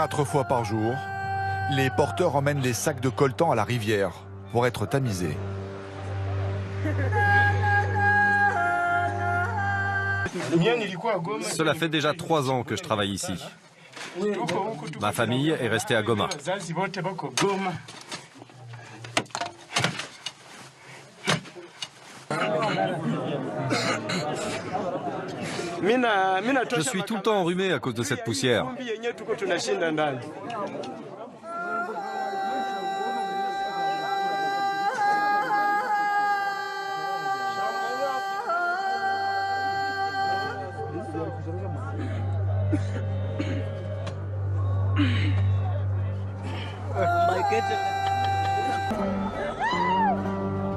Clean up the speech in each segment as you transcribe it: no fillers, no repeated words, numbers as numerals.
4 fois par jour, les porteurs emmènent les sacs de coltan à la rivière pour être tamisés. Cela fait déjà 3 ans que je travaille ici. Ma famille est restée à Goma. Je suis tout le temps enrhumé à cause de cette poussière.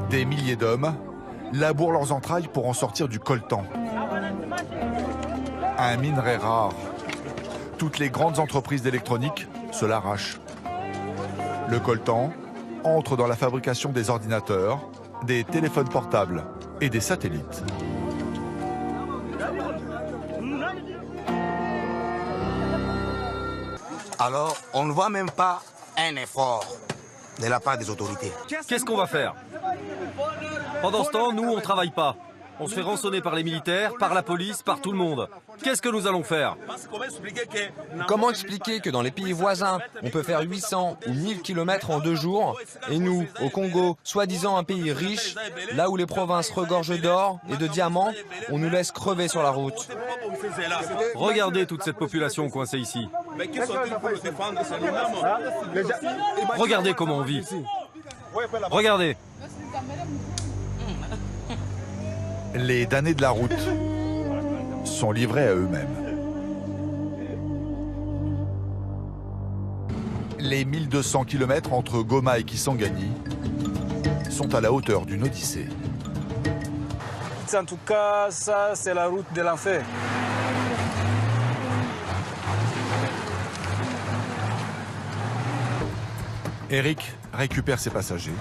Des milliers d'hommes labourent leurs entrailles pour en sortir du coltan. Un minerai rare. Toutes les grandes entreprises d'électronique se l'arrachent. Le coltan entre dans la fabrication des ordinateurs, des téléphones portables et des satellites. Alors, on ne voit même pas un effort de la part des autorités. Qu'est-ce qu'on va faire? Pendant ce temps, nous, on ne travaille pas. On se fait rançonner par les militaires, par la police, par tout le monde. Qu'est-ce que nous allons faire? Comment expliquer que dans les pays voisins, on peut faire 800 ou 1000 km en 2 jours, et nous, au Congo, soi-disant un pays riche, là où les provinces regorgent d'or et de diamants, on nous laisse crever sur la route? Regardez toute cette population coincée ici. Regardez comment on vit. Regardez. Les damnés de la route sont livrés à eux-mêmes. Les 1200 km entre Goma et Kisangani sont à la hauteur d'une odyssée. En tout cas, ça, c'est la route de l'enfer. Eric récupère ses passagers,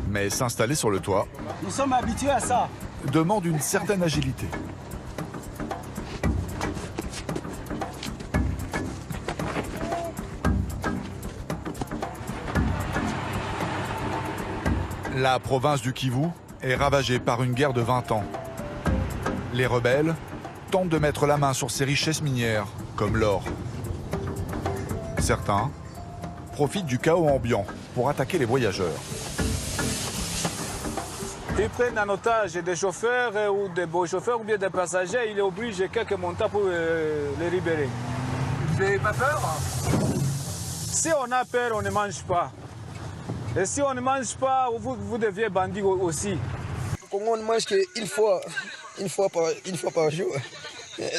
mais s'installer sur le toit Nous sommes habitués à ça. demande une certaine agilité. La province du Kivu est ravagée par une guerre de 20 ans. Les rebelles tentent de mettre la main sur ces richesses minières, comme l'or. Certains profitent du chaos ambiant pour attaquer les voyageurs. Ils prennent en otage des chauffeurs ou des beaux chauffeurs ou bien des passagers. Il est obligé quelques montants pour les libérer. Vous n'avez pas peur? Si on a peur, on ne mange pas. Et si on ne mange pas, vous deviez bandit aussi. Au Congo, on ne mange qu'une fois, une fois par jour.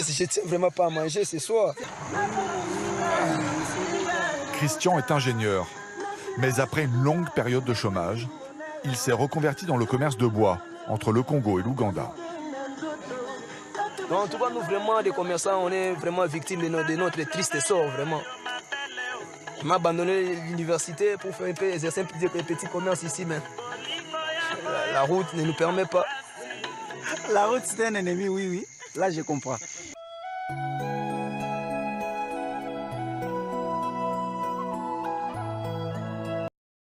Si je ne tiens vraiment pas à manger, c'est soir. Christian est ingénieur, mais après une longue période de chômage, il s'est reconverti dans le commerce de bois entre le Congo et l'Ouganda. En tout cas, nous, vraiment, les commerçants, on est vraiment victimes de notre triste sort, vraiment. On m'a abandonné l'université pour faire exercer un petit commerce ici, mais la route ne nous permet pas. La route, c'est un ennemi, oui, oui. Là, je comprends.